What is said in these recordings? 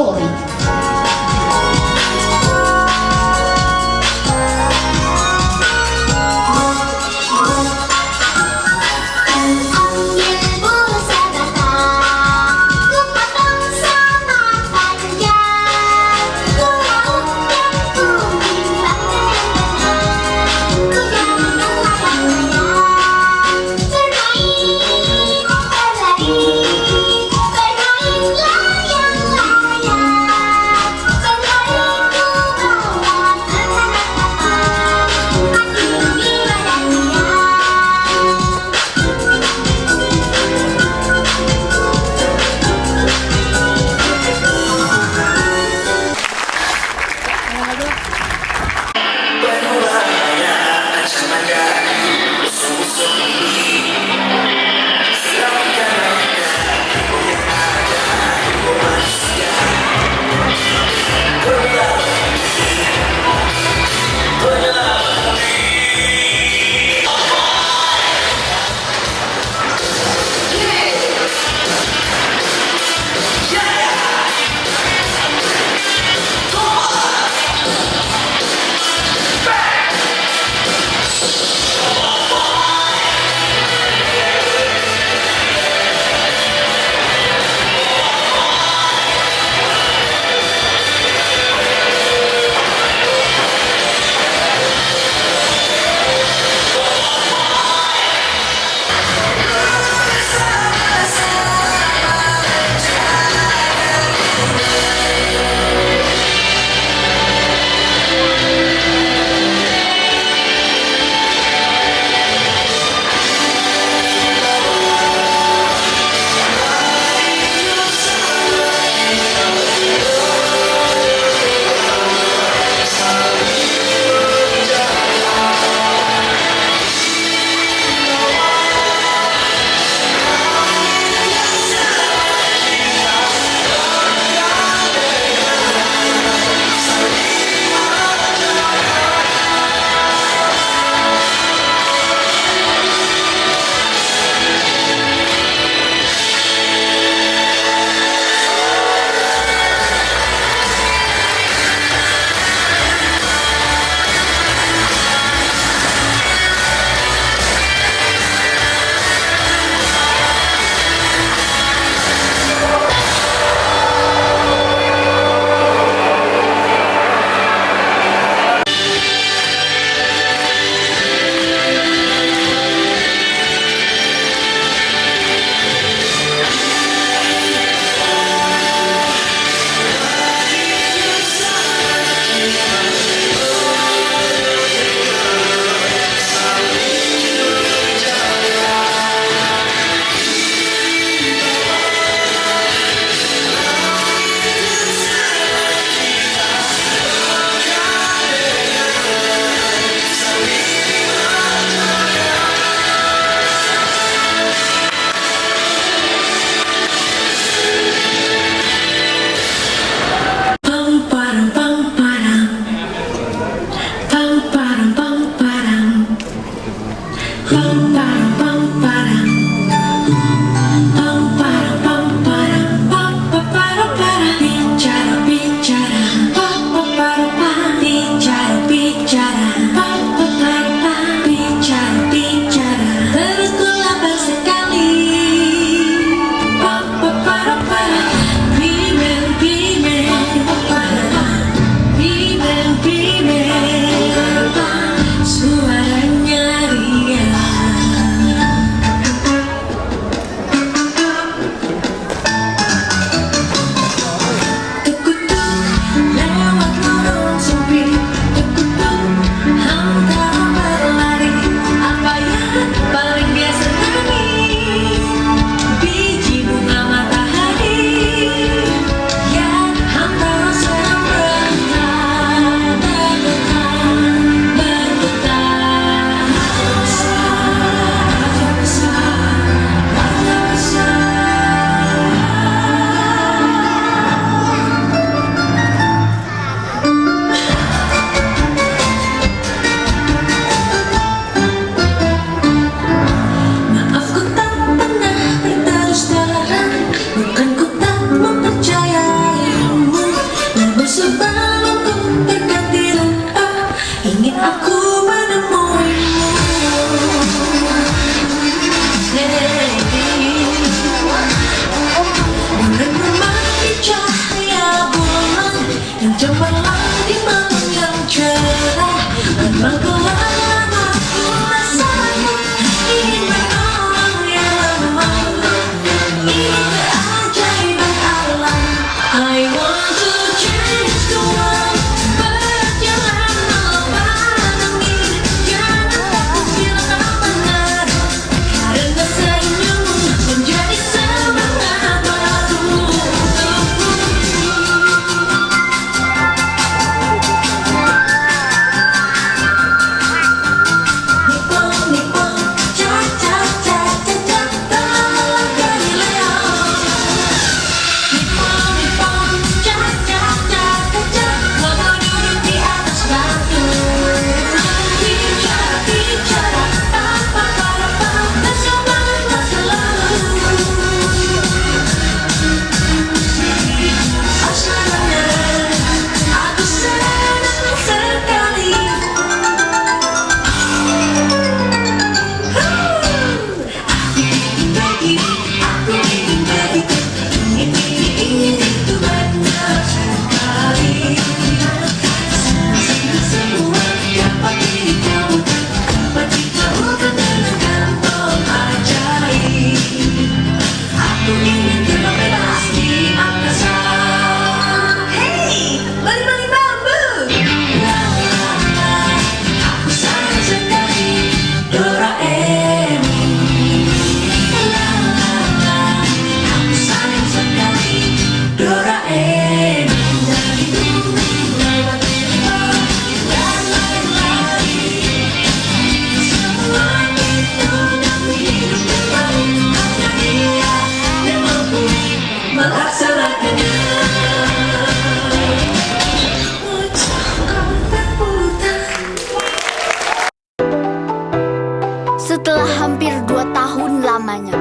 Story. Cemerlang di malam yang cerah, bergelang aku rasanya ingin menolong yang lemah, ingin keajaiban alam. I want to change the world, berjalan melawan angin. Jangan takut bila kau benar, karena senyum menjadi semangat baru untukku. Nippon, Nippon, cha cha cha cha cha, dalam Galileo. Nippon, Nippon, cha cha cha cha cha, Logo duduk di atas batu. Bicara, bicara, tanpa harapan, dan semangat selalu. Asalnya, aku senang sekali. Aku ingin begitu, ingin itu banyak sekali. Semua dapat ditemukan, dapat ditemukan dengan kantong ajaib. Aku ingin terbang bebas di angkasa. Hey, balik bambu. La la la, aku sayang sekali Doraemon. La la la, aku sayang sekali Doraemon. Dari bumi lewat timur dan lain-lain, semua itu demi hidup yang baik. Hanya Dia yang mampu melaksanakannya. Setelah hampir 2 tahun lamanya,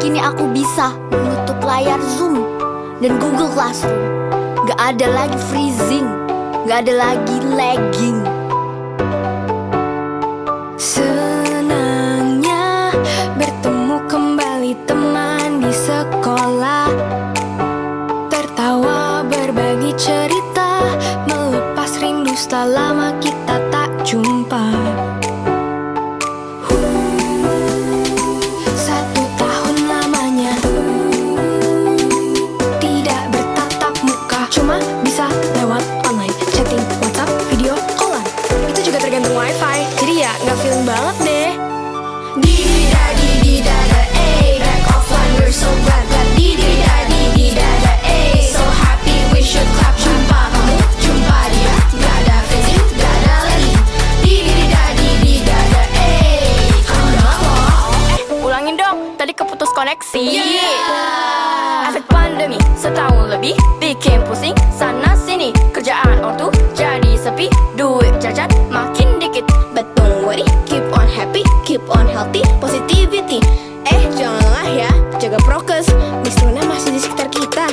kini aku bisa menutup layar Zoom dan Google Classroom. Gak ada lagi freezing, gak ada lagi lagging. Senangnya bertemu kembali teman di sekolah, tertawa berbagi cerita, melepas rindu setelah lama kita tak jumpa. 1 tahun lamanya tidak bertatap muka, cuma bisa lewat online, chatting, WhatsApp, video callan. Itu juga tergantung wifi, jadi ya nggak feeling banget deh. Di-di-da-di-di-da-da, back offline, we're so glad. Di-di-da-di-di-da-da, so happy we should clap. Jumpa kamu, jumpa dia, gak ada freezing, gak ada lagi. Di-di-da-di-di-da-da, kamu udah loh. Ulangin dong, tadi keputus koneksi. Efek pandemi setahun lebih bikin pusing sana sini, kerjaan ortu jadi sepi, duit jajan makin dikit. But don't worry, keep on happy, keep on healthy, positivity. Jangan lengah ya, jaga prokes, Miss Luna masih di sekitar kita.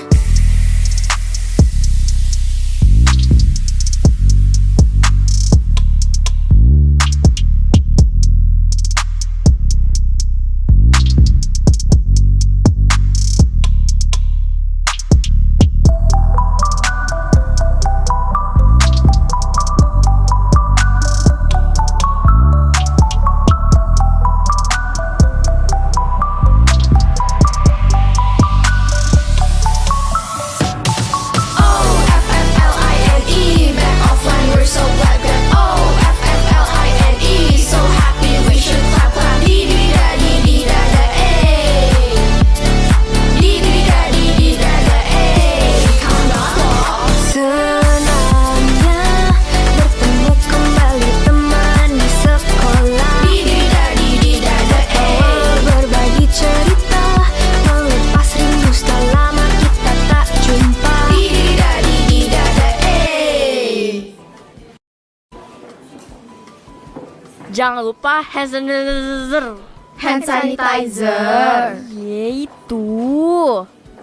Jangan lupa hand sanitizer. Hand sanitizer. Yaitu.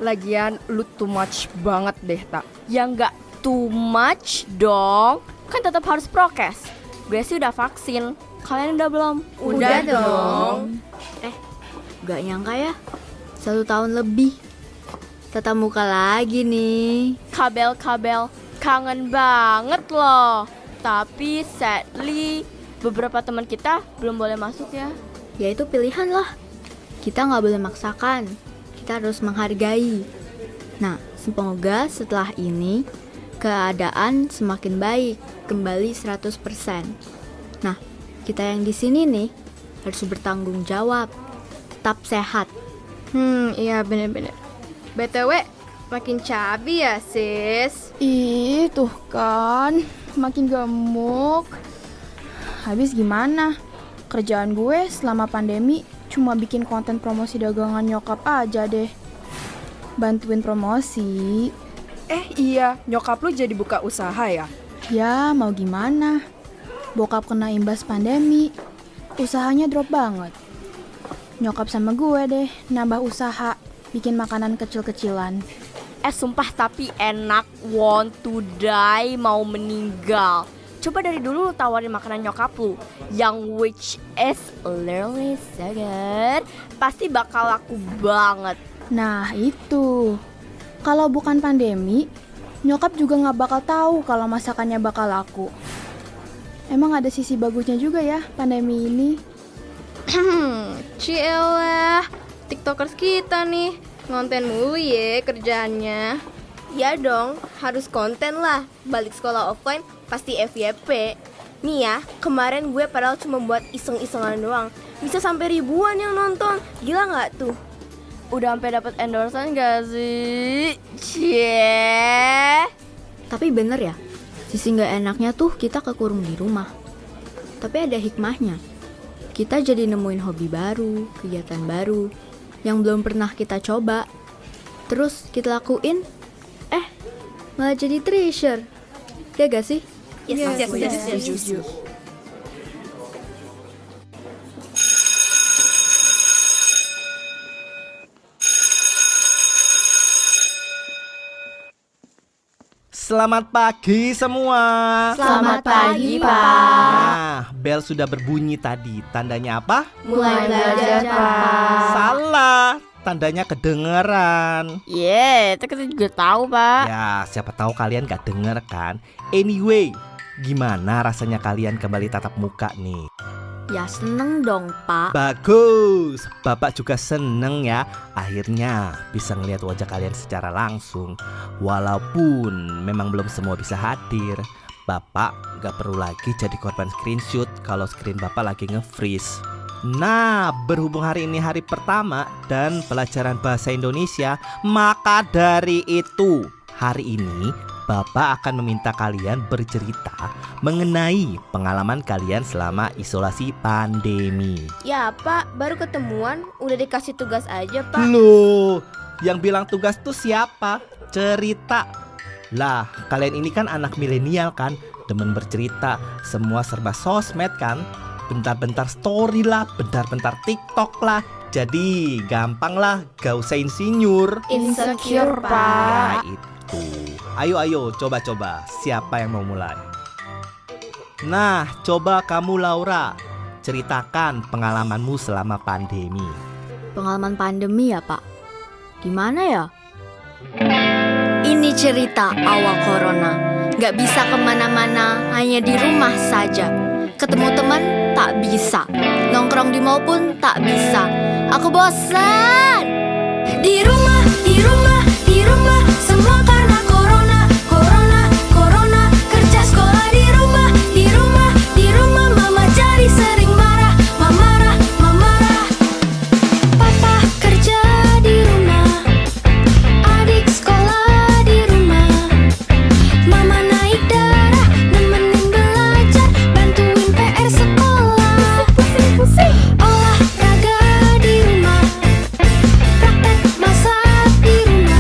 Lagian lu too much banget deh, Tak. Ya nggak too much dong. Kan tetap harus prokes. Gue sih udah vaksin. Kalian udah belum? Udah dong. Gak nyangka ya, 1 tahun lebih tatap muka lagi nih. Kabel-kabel kangen banget loh. Tapi sadly beberapa teman kita belum boleh masuk ya. Ya itu pilihan lah. Kita nggak boleh maksakan. Kita harus menghargai. Nah, semoga setelah ini keadaan semakin baik, kembali 100%. Nah, kita yang di sini nih harus bertanggung jawab, tetap sehat. Iya bener-bener. BTW, makin cabi ya sis. Ih, tuh kan, makin gemuk. Habis gimana? Kerjaan gue selama pandemi cuma bikin konten promosi dagangan nyokap aja deh. Bantuin promosi. Iya, nyokap lu jadi buka usaha ya? Ya, mau gimana? Bokap kena imbas pandemi. Usahanya drop banget. Nyokap sama gue deh nambah usaha, bikin makanan kecil-kecilan. Sumpah tapi enak, want to die, mau meninggal. Coba dari dulu lu tawarin makanan nyokap lu, yang which is literally so good. Pasti bakal laku banget. Nah, itu. Kalau bukan pandemi, nyokap juga nggak bakal tahu kalau masakannya bakal laku. Emang ada sisi bagusnya juga ya pandemi ini. Cielah, tiktokers kita nih ngonten mulu ya kerjaannya. Ya dong, harus konten lah. Balik sekolah offline pasti FYP. Nih ya, kemarin gue padahal cuma buat iseng-isengan doang, bisa sampai ribuan yang nonton. Gila nggak tuh? Udah sampai dapat endorsean gak sih? Cie. Tapi bener ya, sisi nggak enaknya tuh kita kekurung di rumah. Tapi ada hikmahnya. Kita jadi nemuin hobi baru, kegiatan baru yang belum pernah kita coba. Terus kita lakuin, malah jadi treasure. Ya gak sih? Yes. Selamat pagi semua. Selamat pagi, Pak. Nah, bel sudah berbunyi tadi. Tandanya apa? Mulai belajar, Pak. Salah. Tandanya kedengeran. Itu kita juga tahu, Pak. Ya, siapa tahu kalian gak denger kan. Anyway, gimana rasanya kalian kembali tatap muka nih? Ya seneng dong, Pak. Bagus. Bapak juga seneng ya. Akhirnya bisa ngelihat wajah kalian secara langsung. Walaupun memang belum semua bisa hadir. Bapak gak perlu lagi jadi korban screenshot kalau screen Bapak lagi nge-freeze. Nah, berhubung hari ini hari pertama dan pelajaran bahasa Indonesia, maka dari itu hari ini Bapak akan meminta kalian bercerita mengenai pengalaman kalian selama isolasi pandemi. Ya Pak, baru ketemuan udah dikasih tugas aja Pak. Loh, yang bilang tugas tuh siapa? Cerita. Lah, kalian ini kan anak milenial kan, demen bercerita, semua serba sosmed kan. Bentar-bentar story lah, bentar-bentar TikTok lah. Jadi gampang lah, gak usah insinyur. Insecure, Ya Pak. itu. Ayo, coba-coba. Siapa yang mau mulai? Nah, coba kamu Laura. Ceritakan pengalamanmu selama pandemi. Pengalaman pandemi ya, Pak? Gimana ya? Ini cerita awal corona. Gak bisa kemana-mana, hanya di rumah saja. Ketemu teman tak bisa, nongkrong di mall pun tak bisa. Aku bosan. Di rumah, di rumah, di rumah, semua karena corona, corona, corona. Kerja sekolah di rumah, di rumah, di rumah. Mama cari sering marah, mama marah, mama marah. Papa kerja di rumah, adik sekolah di rumah. Mama naik darah, nemenin belajar, bantuin PR sekolah. Olahraga di rumah, praktek masak di rumah.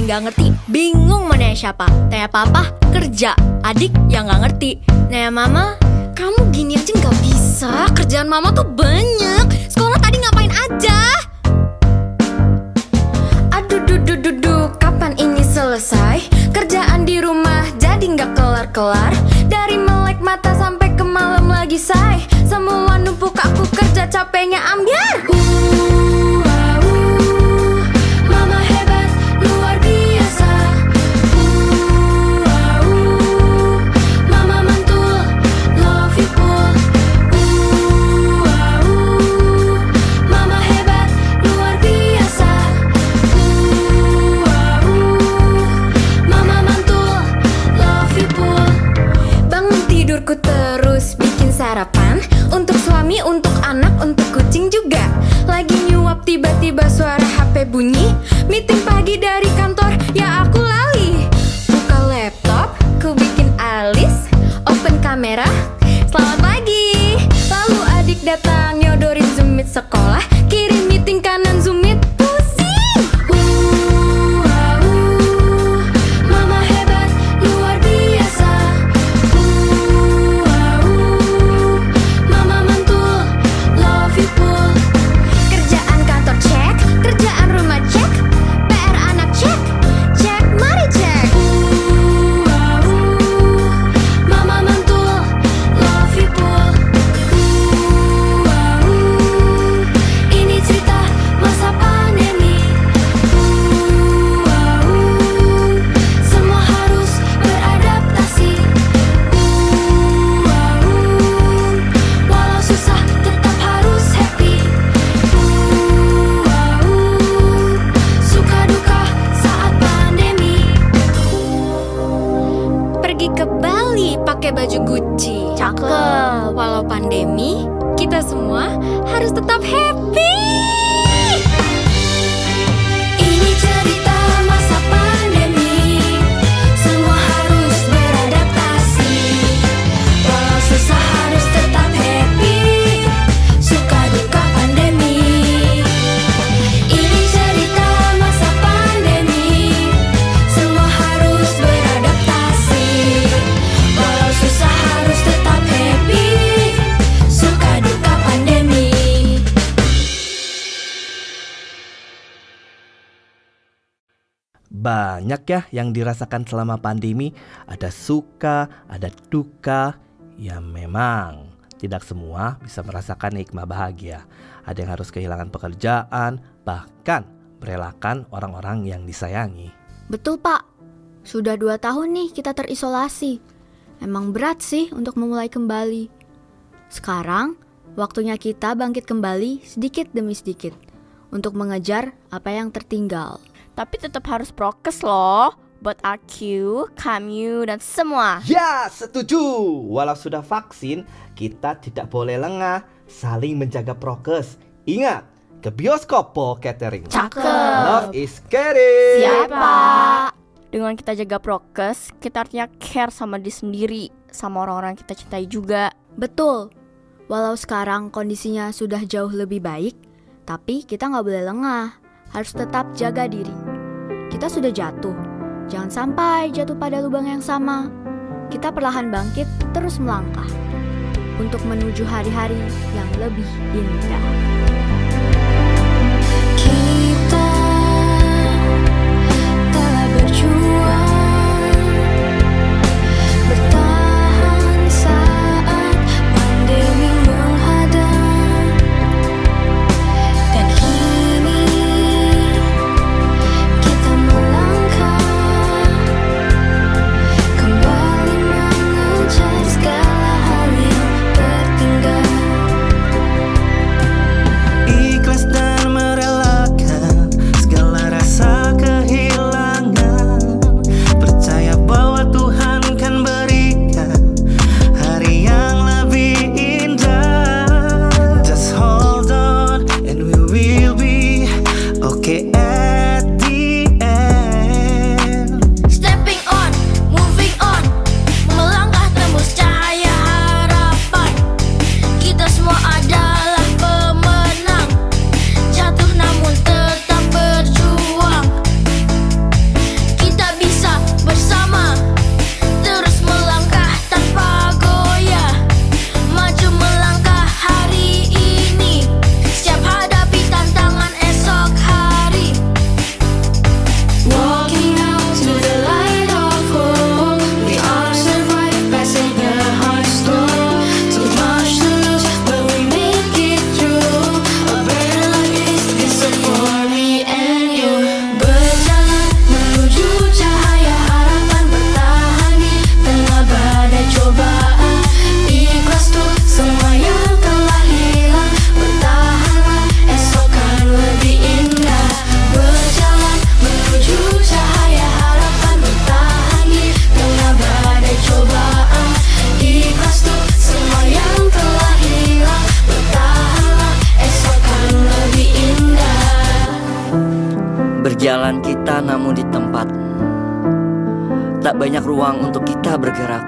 nggak ngerti, bingung mau nanya siapa. Tanya papa, kerja. Adik yang nggak ngerti. Nanya mama, kamu gini aja nggak bisa. Kerjaan mama tuh banyak. Sekolah tadi ngapain aja? Aduh, kapan ini selesai? Kerjaan di rumah jadi nggak kelar-kelar. Dari melek mata sampai ke malam lagi say. Semua numpuk aku kerja capeknya ambiar. Mama hebat, luar biasa. Mama mantul, love you full. Mama hebat, luar biasa. Mama mantul, love you full. Bangun tidurku terus bikin sarapan. Untuk suami, untuk anak, untuk kucing juga. Lagi nyuap tiba-tiba suara HP bunyi. Meeting pagi dari kantor, ya aku lali. Buka laptop, ku bikin alis. Open kamera, selamat pagi. Lalu adik datang nyodorin Zoom meet sekolah. Kirim meeting kanan Zoom meet pusing. Mama hebat, luar biasa. Mama mantul, love you full. Kerjaan kantor cek, kerjaan rumah cek, PR anak cek, cek mari cek. Mama mantul, love you full. Ini cerita masa pandemi. Semua harus beradaptasi. Walau susah tetap harus happy. Suka duka saat pandemi. Pergi ke Bali pakai baju Gucci. Cakep. Walau pandemi, kita semua harus tetap happy. Ini cerita masa pandemi. Semua harus beradaptasi. Walau susah harus tetap happy. Suka duka pandemi. Ini cerita masa pandemi. Semua harus beradaptasi. Walau susah harus tetap happy. Suka duka pandemi. Banyak ya yang dirasakan selama pandemi. Ada suka, ada duka. Ya memang tidak semua bisa merasakan nikmat bahagia. Ada yang harus kehilangan pekerjaan, bahkan merelakan orang-orang yang disayangi. Betul pak, sudah 2 tahun nih kita terisolasi. Emang berat sih untuk memulai kembali. Sekarang, waktunya kita bangkit kembali sedikit demi sedikit untuk mengejar apa yang tertinggal. Tapi tetap harus prokes loh. Buat aku, kamu, dan semua. Ya, setuju. Walau sudah vaksin, kita tidak boleh lengah, saling menjaga prokes. Ingat, ke bioskop po catering. Cakep. Love is caring. Siapa? Dengan kita jaga prokes, kita artinya care sama diri sendiri, sama orang-orang kita cintai juga. Betul, walau sekarang kondisinya sudah jauh lebih baik, tapi kita nggak boleh lengah, harus tetap jaga diri. Kita sudah jatuh, jangan sampai jatuh pada lubang yang sama. Kita perlahan bangkit, terus melangkah untuk menuju hari-hari yang lebih indah. Kita telah berjuang, bertahan saat pandemi menghadang. Dan kini kita melangkah, kembali mengejar segala hal yang tertinggal. jalan kita namun di tempat. Tak banyak ruang untuk kita bergerak.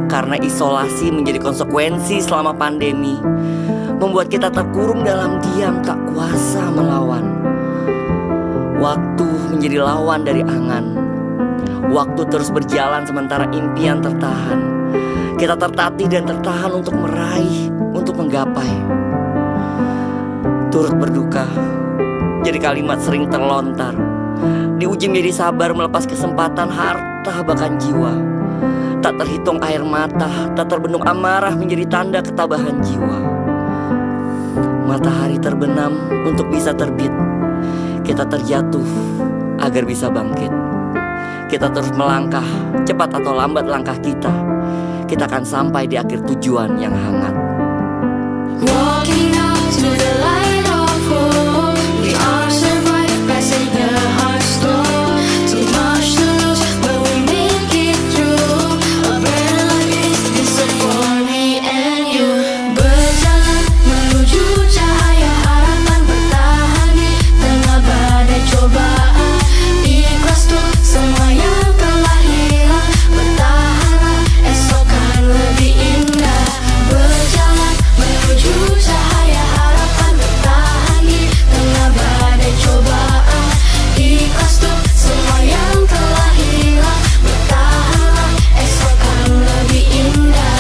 Karena isolasi menjadi konsekuensi selama pandemi, membuat kita terkurung dalam diam, tak kuasa melawan. Waktu menjadi lawan dari angan. Waktu terus berjalan sementara impian tertahan. Kita tertatih dan tertahan untuk meraih, untuk menggapai. Turut berduka, jadi kalimat sering terlontar. Diuji menjadi sabar melepas kesempatan harta bahkan jiwa. Tak terhitung air mata, tak terbendung amarah menjadi tanda ketabahan jiwa. Matahari terbenam untuk bisa terbit. Kita terjatuh agar bisa bangkit. Kita terus melangkah, cepat atau lambat langkah kita akan sampai di akhir tujuan yang hangat. Walking out to the light of hope, we are survived by saying the heart slow. Too much to lose, but we make it through. A better life is deserved for me and you. Berjalan menuju cahaya harapan, bertahan di tengah badai cobaan. Ikhlas tuh semua yang telah hilang, bertahanlah esok kan lebih indah. Berjalan menuju cahaya harapan, bertahan di tengah badai cobaan. Ikhlas tuh semua yang telah hilang, bertahanlah esok kan lebih indah.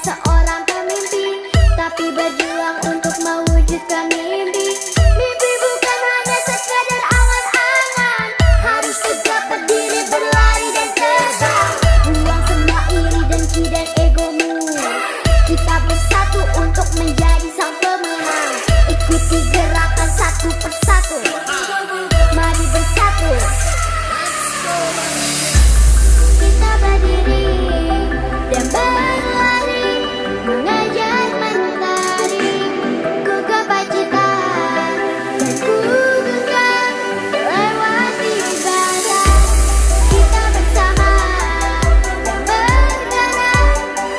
seorang pemimpin, tapi berjuang untuk mewujudkan mimpi. Mimpi bukan hanya sekadar angan-angan, harus tegak berdiri, berlari dan terbang. Buang semua iri, dengki dan egomu. Kita bersatu untuk menjadi sang pemenang. Ikuti gerakan satu persatu. Mari bersatu. Kita berdiri dan berlari, mengejar mentari. Ku gapai cita dan ku genggam lewati batas. Kita bersama dan bergerak,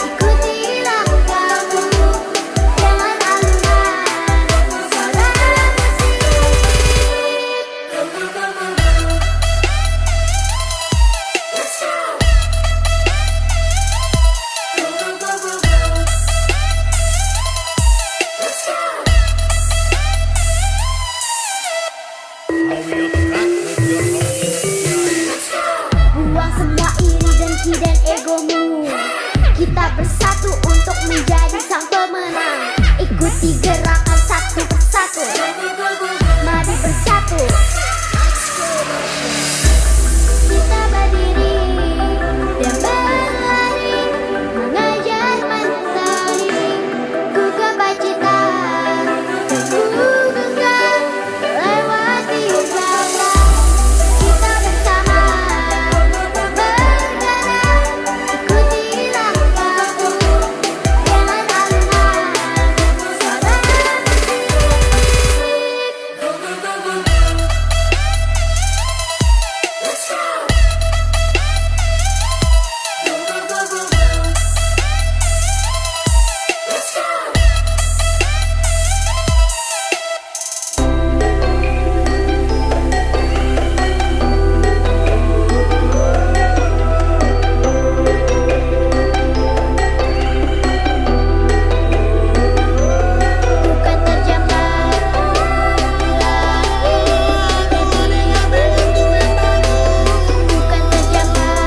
ikutilah kamu dengan alunan suara musik. Buang semua iri, dengki dan egomu. Kita bersatu untuk menjadi sang pemenang. Ikuti gerakan satu persatu. Mari bersatu. Kita berdiri dan berlari, mengejar mentari. Ku gapai cita dan ku genggam lewati batas. Kita bersama bergerak, ikutilah kamu dengan alunan suara bukan terjamah bukan terjamah.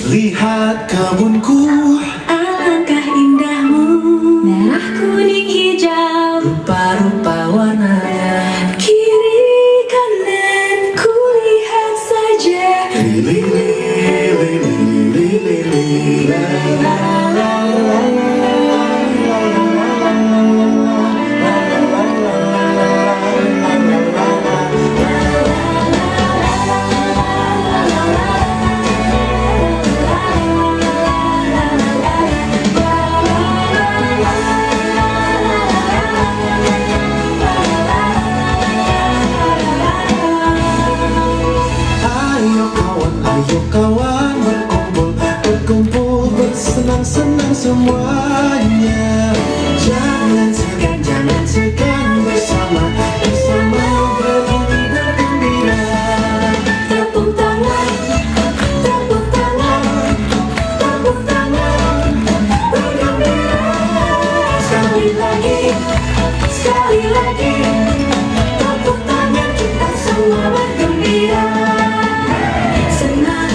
Lihat kebunku, Alangkah indahmu, merah kuning hijau, rupa-rupa warnanya. kiri kanan ku lihat saja. Lili, lili, lili, lili, la, la, la, la, Ayo kawan berkumpul, berkumpul, bersenang-senang semuanya. Jangan segan bersama, bersama bernyanyi bergembira. Tepuk tangan, tepuk tangan, tepuk tangan, bergembira. Sekali lagi, tepuk tangan kita semua bergembira. Senang,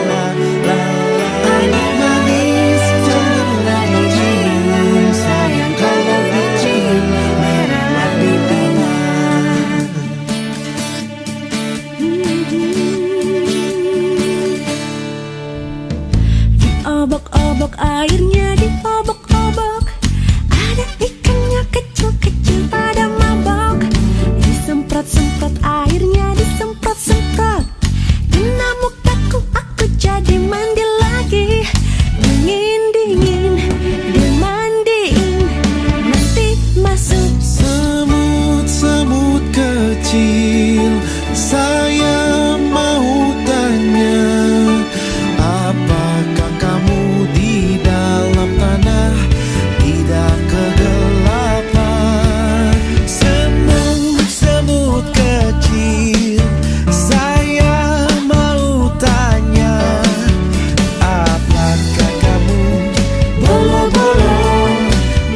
Obok-obok airnya diobok-obok, ada ikannya kecil-kecil pada mabok. Disemprot-semprot airnya disemprot-semprot, kena mukaku aku jadi mandi lagi. Dingin-dingin dimandiin, nanti masuk Semut-semut kecil, saya mau tanya, apakah kamu di dalam tanah tidak kegelapan? Semut-semut kecil, saya mau tanya, apakah kamu bolo-bolo,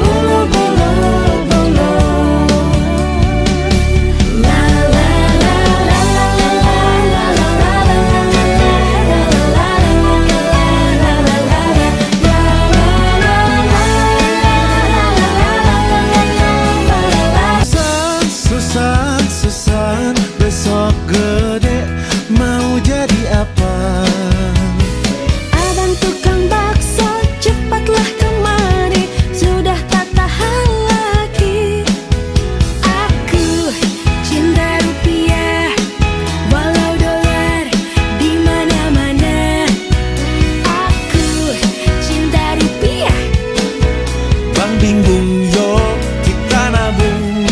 bolo-bolo, bolo? Susan, besok gede mau jadi apa? Abang tukang bakso, cepatlah kemari, sudah tak tahan lagi. Aku cinta rupiah, walau dolar di mana-mana. Aku cinta rupiah. Bang bingung yo, kita nabung.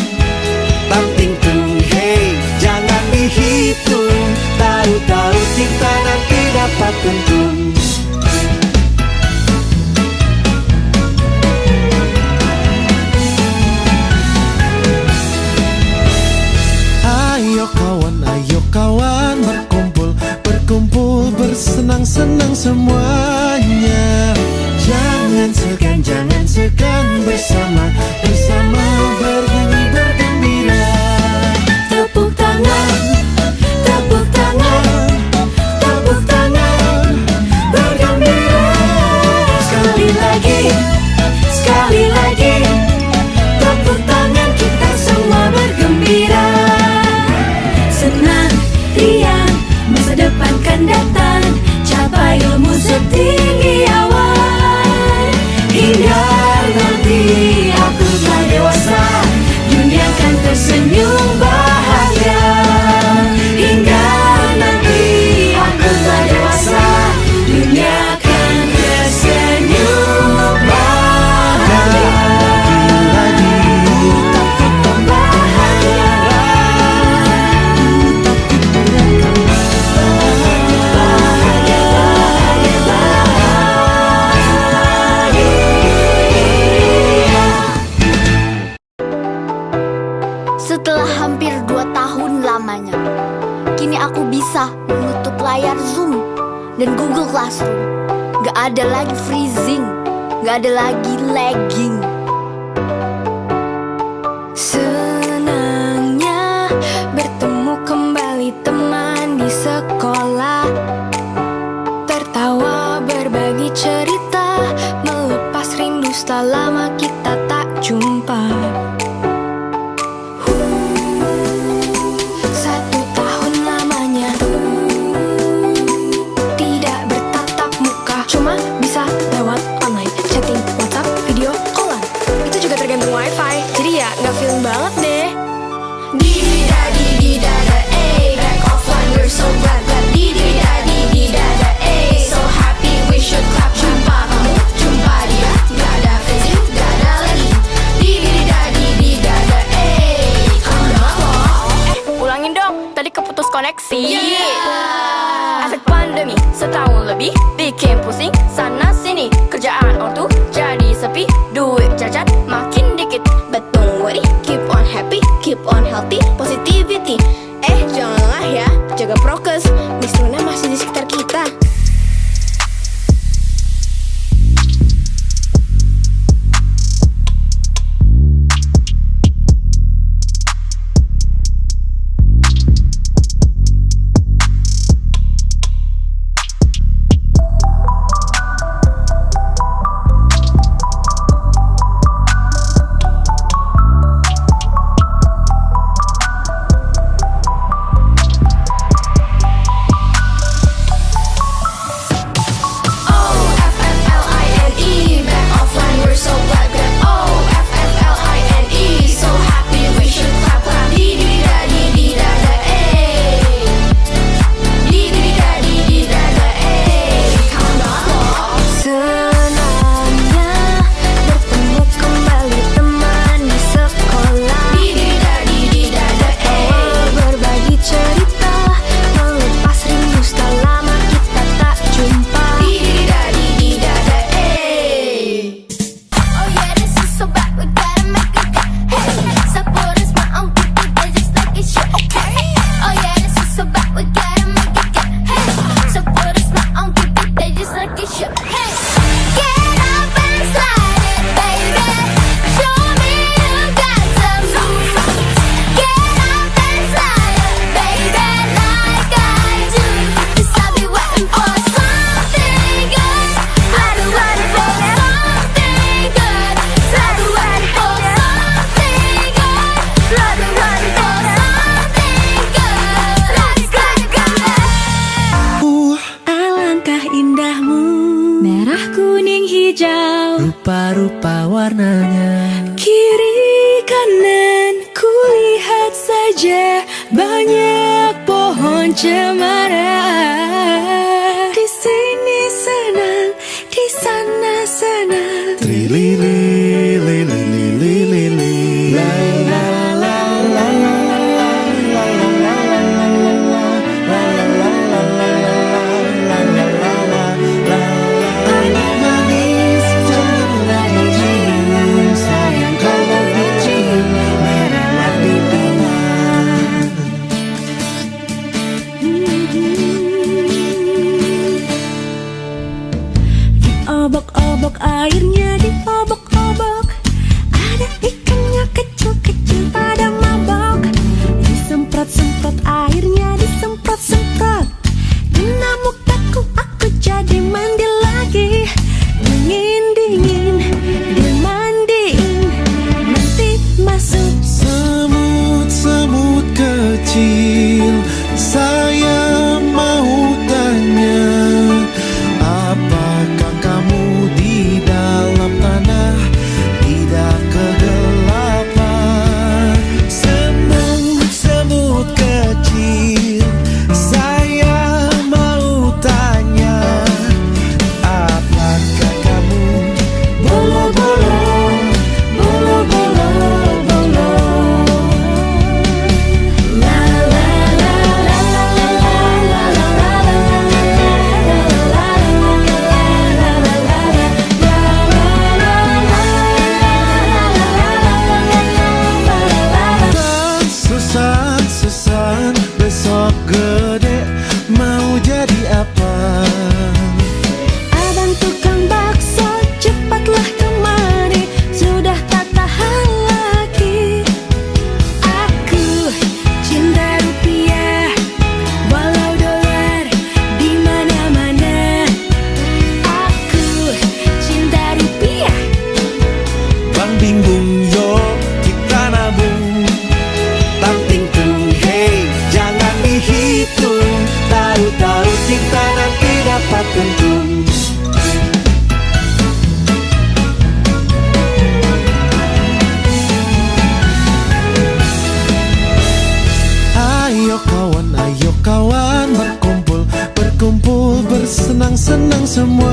Bang tingtung, hey, jangan dihitung. Tahu-tahu kita nanti dapat untung. Ayo kawan, berkumpul, berkumpul, bersenang-senang semuanya. Jangan segan bersama bernyanyi bergembira. Tepuk tangan, tepuk tangan, tepuk tangan, bergembira. Sekali lagi, tepuk tangan, kita semua bergembira. Senang, riang, masa depan kan datang, capai ilmu setinggi awan. Hingga nanti aku telah dewasa, dunia kan tersenyum bahagia. Hingga nanti aku telah dewasa, dunia kan tersenyum bahagia. Setelah hampir 2 tahun lamanya, kini aku bisa menutup layar Zoom dan Google Classroom. Gak ada lagi freezing, gak ada lagi lagging. Senangnya bertemu kembali teman di sekolah, tertawa berbagi cerita, melepas rindu setelah lama kita tak jumpa. 1 tahun lamanya tidak bertatap muka, cuma bisa lewat online, chatting, WhatsApp, video callan. Itu juga tergantung wifi, jadi ya nggak feeling banget deh. Di-di-da-di-di-da-da, back offline, we're so glad. Di-di-da-di-di-da-da, so happy we should clap. Jumpa kamu, jumpa dia, gak ada Facebook, gak ada lagi. Di-di-da-di-di-da-da, kuning hijau, rupa-rupa warnanya. kiri kanan kulihat saja banyak pohon cemara. Di sini senang, di sana senang. Obok-obok airnya diobok-obok, ada ikannya kecil-kecil pada mabok. Disemprot-semprot airnya disemprot-semprot, kena mukaku aku jadi mandi lagi. Dingin-dingin dimandiin, nanti masuk Semut-semut kecil, saya mau tanya, apakah kamu di dalam tanah tidak kegelapan? Semut-semut kecil, saya mau tanya, apakah kamu bolo-bolo, bolo-bolo, bolo? Dan Susan besok gede mau jadi apa? Abang tukang bakso, cepatlah kemari, sudah tak tahan lagi. Aku cinta rupiah, walau dolar di mana-mana. Aku cinta rupiah. Bang bingung yo, kita nabung. Tanting tung hey, jangan dihitung. Tahu-tahu cinta nanti dapat untung. Ayo kawan, berkumpul, bersenang-senang semua.